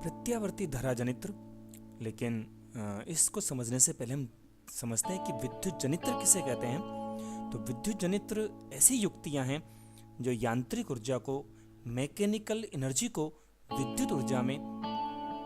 प्रत्यावर्ती धारा जनित्र। लेकिन इसको समझने से पहले हम समझते हैं कि विद्युत जनित्र किसे कहते हैं। तो विद्युत जनित्र ऐसी युक्तियां हैं जो यांत्रिक ऊर्जा को, मैकेनिकल एनर्जी को विद्युत ऊर्जा में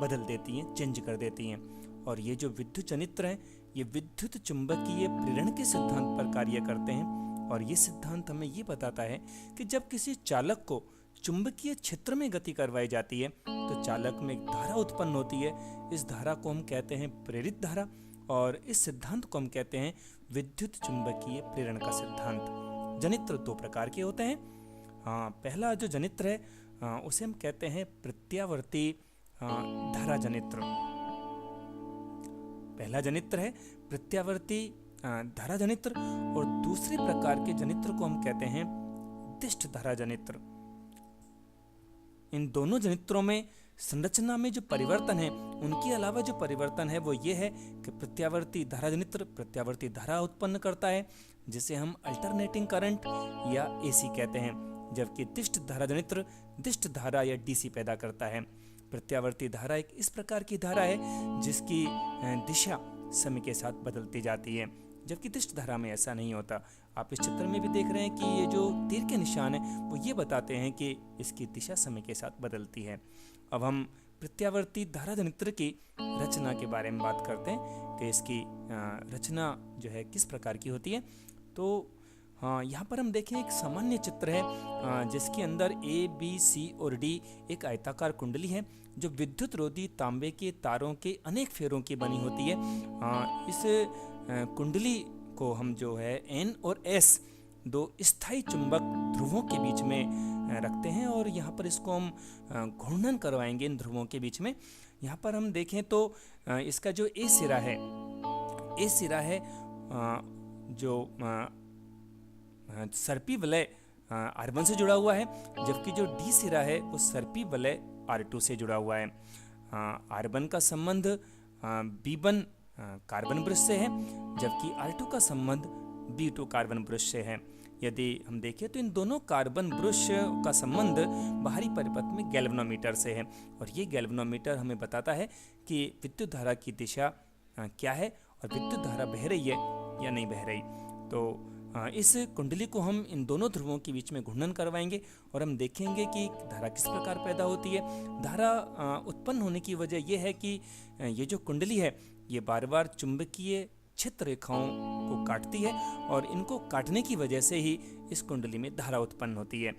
बदल देती हैं, चेंज कर देती हैं। और ये जो विद्युत जनित्र हैं ये विद्युत चुंबकीय प्रेरण के सिद्धांत पर कार्य करते हैं। और ये सिद्धांत हमें ये बताता है कि जब किसी चालक को चुंबकीय क्षेत्र में गति करवाई जाती है तो चालक में एक धारा उत्पन्न होती है। इस धारा को हम कहते हैं प्रेरित धारा, और इस सिद्धांत को हम कहते हैं विद्युत चुंबकीय प्रेरण का सिद्धांत। जनित्र दो प्रकार के होते हैं। पहला जो जनित्र है उसे हम कहते हैं प्रत्यावर्ती धारा जनित्र। पहला जनित्र है प्रत्यावर्ती धारा जनित्र, और दूसरे प्रकार के जनित्र को हम कहते हैं दिष्ट धारा जनित्र। इन दोनों जनित्रों में संरचना में जो परिवर्तन है, उनके अलावा जो परिवर्तन है वो ये है कि प्रत्यावर्ती धारा जनित्र प्रत्यावर्ती धारा उत्पन्न करता है जिसे हम अल्टरनेटिंग करंट या एसी कहते हैं, जबकि दिष्ट धारा जनित्र दिष्ट धारा या डीसी पैदा करता है। प्रत्यावर्ती धारा एक इस प्रकार की धारा है जिसकी दिशा समय के साथ बदलती जाती है, जबकि दिष्ट धारा में ऐसा नहीं होता। आप इस चित्र में भी देख रहे हैं कि ये जो तीर के निशान है वो ये बताते हैं कि इसकी दिशा समय के साथ बदलती है। अब हम प्रत्यावर्ती धारा जनित्र की रचना के बारे में बात करते हैं कि इसकी रचना जो है किस प्रकार की होती है। तो यहाँ पर हम देखें एक सामान्य चित्र है जिसके अंदर ए, बी, सी और डी एक आयताकार कुंडली है जो विद्युत रोधी तांबे के तारों के अनेक फेरों की बनी होती है। इस कुंडली को हम जो है एन और एस दो स्थायी चुंबक ध्रुवों के बीच में रखते हैं, और यहाँ पर इसको हम घूर्णन करवाएंगे इन ध्रुवों के बीच में। यहाँ पर हम देखें तो इसका जो ए सिरा है जो सर्पी वलय R1 से जुड़ा हुआ है, जबकि जो डी सिरा है वो सर्पी वलय R2 से जुड़ा हुआ है। R1 का संबंध B1 कार्बन ब्रश से है, जबकि R2 का संबंध B2 कार्बन ब्रश से है। यदि हम देखें तो इन दोनों कार्बन ब्रश का संबंध बाहरी परिपथ में गैल्वेनोमीटर से है, और ये गैल्वेनोमीटर हमें बताता है कि विद्युत धारा की दिशा क्या है और विद्युत धारा बह रही है या नहीं बह रही। तो इस कुंडली को हम इन दोनों ध्रुवों के बीच में घूर्णन करवाएंगे और हम देखेंगे कि धारा किस प्रकार पैदा होती है। धारा उत्पन्न होने की वजह यह है कि ये जो कुंडली है ये बार बार चुंबकीय क्षेत्र रेखाओं को काटती है, और इनको काटने की वजह से ही इस कुंडली में धारा उत्पन्न होती है।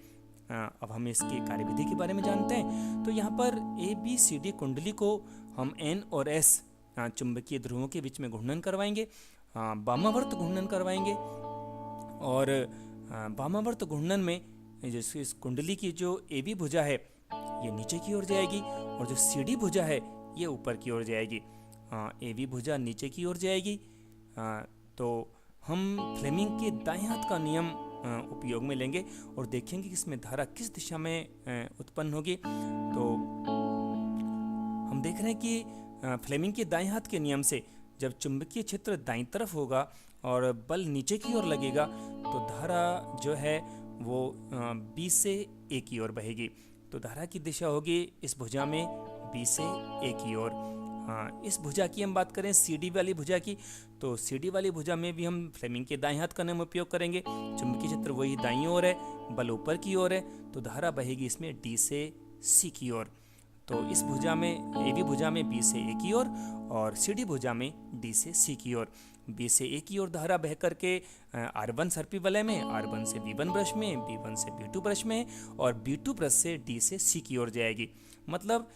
अब हम इसकी कार्यविधि के बारे में जानते हैं। तो यहाँ पर ए, बी, सी, डी कुंडली को हम एन और एस चुंबकीय ध्रुवों के बीच में घूर्णन करवाएंगे, वामावर्त घूर्णन करवाएंगे। और वामावर्त घूर्णन में जैसे इस कुंडली की जो ए बी भुजा है ये नीचे की ओर जाएगी, और जो सी डी भुजा है ये ऊपर की ओर जाएगी। ए बी भुजा नीचे की ओर जाएगी। तो हम फ्लेमिंग के दाएं हाथ का नियम उपयोग में लेंगे और देखेंगे कि इसमें धारा किस दिशा में उत्पन्न होगी। तो हम देख रहे हैं कि फ्लेमिंग के दाएं हाथ के नियम से जब चुंबकीय क्षेत्र दाईं तरफ होगा और बल नीचे की ओर लगेगा तो धारा जो है वो बी से ए की ओर बहेगी। तो धारा की दिशा होगी इस भुजा में बी से ए की ओर। इस भुजा की हम बात करें सी डी वाली भुजा की, तो सी डी वाली भुजा में भी हम फ्लेमिंग के दाएं हाथ का नियम उपयोग करेंगे। चुंबकीय क्षेत्र वही दाईं ओर है, बल ऊपर की ओर है, तो धारा बहेगी इसमें डी से सी की ओर। तो इस भुजा में ए बी भुजा में बी से ए की ओर और सी डी भुजा में डी से सी की ओर। बी से ए की ओर धारा बह करके R1 सर्पी वलय में, R1 से B1 ब्रश में, B1 से B2 ब्रश में और B2 ब्रश से D से C की ओर जाएगी। मतलब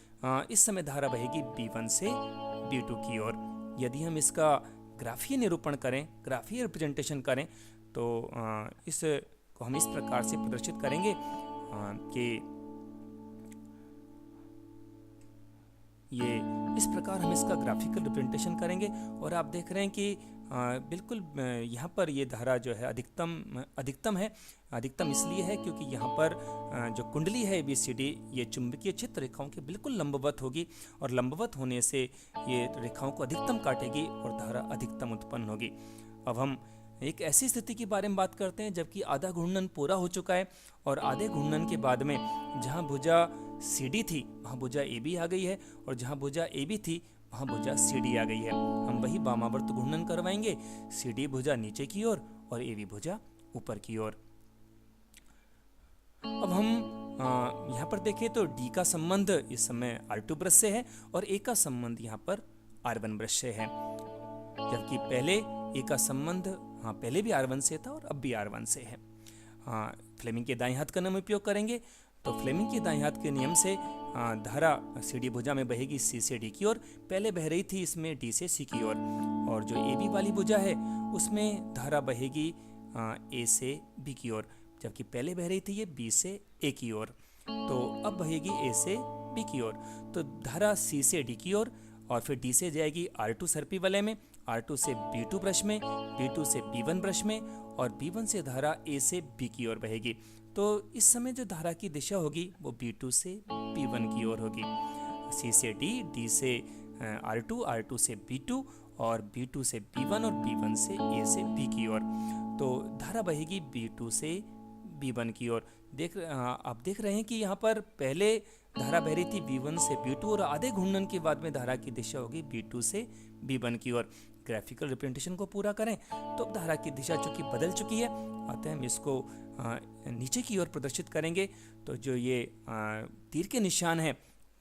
इस समय धारा बहेगी B1 से B2 की ओर। यदि हम इसका ग्राफीय निरूपण करें, ग्राफीय रिप्रेजेंटेशन करें, तो इस को हम इस प्रकार से प्रदर्शित करेंगे कि ये इस प्रकार हम इसका ग्राफिकल रिप्रेजेंटेशन करेंगे। और आप देख रहे हैं कि बिल्कुल यहाँ पर ये धारा जो है अधिकतम है। अधिकतम इसलिए है क्योंकि यहाँ पर जो कुंडली है ABCD ये चुंबकीय क्षेत्र रेखाओं के बिल्कुल लंबवत होगी, और लंबवत होने से ये रेखाओं को अधिकतम काटेगी और धारा अधिकतम उत्पन्न होगी। अब हम एक ऐसी स्थिति के बारे में बात करते हैं जबकि आधा घूर्णन पूरा हो चुका है और आधे घूर्णन के बाद में जहाँ भुजा CD थी वहाँ भुजा AB आ गई है, और जहाँ भुजा AB थी वहाँ भुजा CD आ गई है। हम वही वामावर्त घूर्णन करवाएंगे, CD भुजा नीचे की ओर और AB भुजा ऊपर की ओर। अब हम यहाँ पर देखें तो D का संबंध इस समय R2 ब्रश से है और A का संबंध यहाँ पर R1 ब्रश से है, जबकि पहले A का संबंध पहले भी R1 से था और अब भी R1 से है। फ्लेमिंग के दाएं हाथ का नियम उपयोग करेंगे तो फ्लेमिंग के दाएं हाथ के नियम से धारा CD भुजा में बहेगी C से D की ओर। पहले बह रही थी इसमें D से C की ओर, और जो AB वाली भुजा है उसमें धारा बहेगी A से B की ओर, जबकि पहले बह रही थी ये B से A की ओर, तो अब बहेगी A से B की ओर। तो धारा C से D की ओर और फिर D से जाएगी R2 सर्पी वलय में, R2 से B2 ब्रश में, B2 से B1 ब्रश में, और B1 से धारा A से B की ओर बहेगी। तो इस समय जो धारा की दिशा होगी वो B2 से B1 की ओर होगी। C से D, D से R2, R2 से B2 और B2 से B1 और B1 से A से B की ओर। तो धारा बहेगी B2 से B1 की ओर। आप देख रहे हैं कि यहाँ पर पहले धारा बह रही थी B1 से B2 और आधे घूर्णन के बाद में धारा की दिशा होगी B2 से B1 की ओर। ग्राफिकल रिप्रेजेंटेशन को पूरा करें तो धारा की दिशा चूंकि बदल चुकी है, अतः हम इसको नीचे की ओर प्रदर्शित करेंगे। तो जो ये तीर के निशान है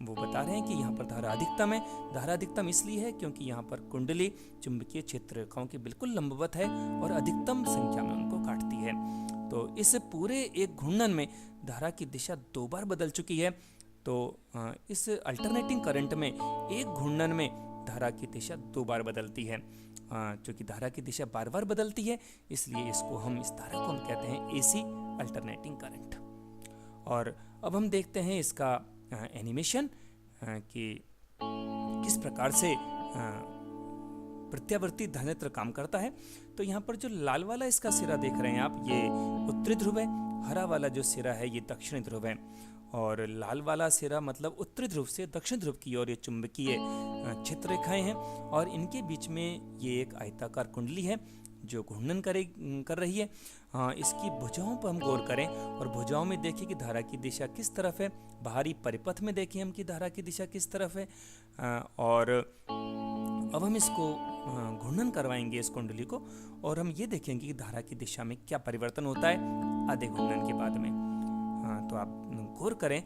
वो बता रहे हैं कि यहाँ पर धारा अधिकतम है। धारा अधिकतम इसलिए है क्योंकि यहाँ पर कुंडली चुंबकीय क्षेत्र रेखाओं के बिल्कुल लंबवत है और अधिकतम संख्या में उनको काटती है। तो इस पूरे एक घूर्णन में धारा की दिशा 2 बार बदल चुकी है। तो इस अल्टरनेटिंग करंट में एक घूर्णन में धारा की दिशा 2 बार बदलती है। क्योंकि धारा की दिशा बार बार बदलती है इसलिए इसको हम इस धारा को हम कहते हैं AC अल्टरनेटिंग करंट। और अब हम देखते हैं इसका एनिमेशन कि किस प्रकार से प्रत्यावर्ती धनेत्र काम करता है। तो यहाँ पर जो लाल वाला इसका सिरा देख रहे हैं आप, ये उत्तरी ध्रुव है। हरा वाला जो सिरा है ये दक्षिणी ध्रुव है, और लाल वाला सिरा मतलब उत्तरी ध्रुव से दक्षिण ध्रुव की ओर ये चुंबकीय क्षेत्र रेखाएं हैं, और इनके बीच में ये एक आयताकार कुंडली है जो घूर्णन कर रही है। इसकी भुजाओं पर हम गौर करें और भुजाओं में देखिए कि धारा की दिशा किस तरफ है। बाहरी परिपथ में देखिए हम कि धारा की दिशा किस तरफ है। और अब हम इसको घूर्णन करवाएंगे इस कुंडली को, और हम ये देखेंगे कि धारा की दिशा में क्या परिवर्तन होता है आधे घूर्णन के बाद में। तो आप गौर करें,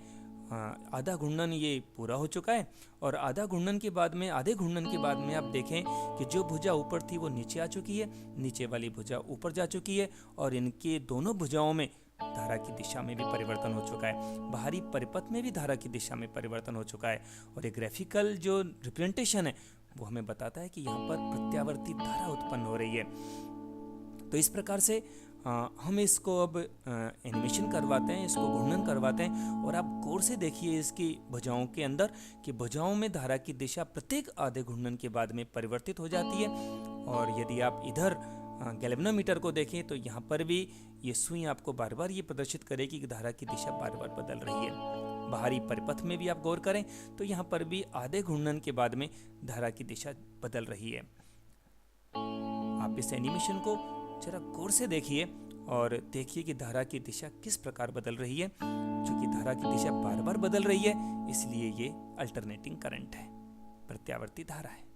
आधा घूर्णन ये पूरा हो चुका है, और आधा घूर्णन के बाद में, आधे घूर्णन के बाद में आप देखें कि जो भुजा ऊपर थी वो नीचे आ चुकी है, नीचे वाली भुजा ऊपर जा चुकी है, और इनके दोनों भुजाओं में धारा की दिशा में भी परिवर्तन हो चुका है। बाहरी परिपथ में भी धारा की दिशा में परिवर्तन हो चुका है, और ये ग्राफिकल जो रिप्रेजेंटेशन है वो हमें बताता है कि यहाँ पर प्रत्यावर्ती धारा उत्पन्न हो रही है। तो इस प्रकार से हम इसको अब एनिमेशन करवाते हैं, इसको घूर्णन करवाते हैं, और आप गौर से देखिए इसकी भुजाओं के अंदर कि भुजाओं में धारा की दिशा प्रत्येक आधे घूर्णन के बाद में परिवर्तित हो जाती है। और यदि आप इधर गैल्वेनोमीटर को देखें तो यहाँ पर भी ये सुई आपको बार बार ये प्रदर्शित करेगी कि धारा की दिशा बार बार बदल रही है। बाहरी परिपथ में भी आप गौर करें तो यहाँ पर भी आधे घूर्णन के बाद में धारा की दिशा बदल रही है। आप इस एनिमेशन को जरा गौर से देखिए और देखिए कि धारा की दिशा किस प्रकार बदल रही है। क्योंकि धारा की दिशा बार बार बदल रही है इसलिए ये अल्टरनेटिंग करंट है, प्रत्यावर्ती धारा है।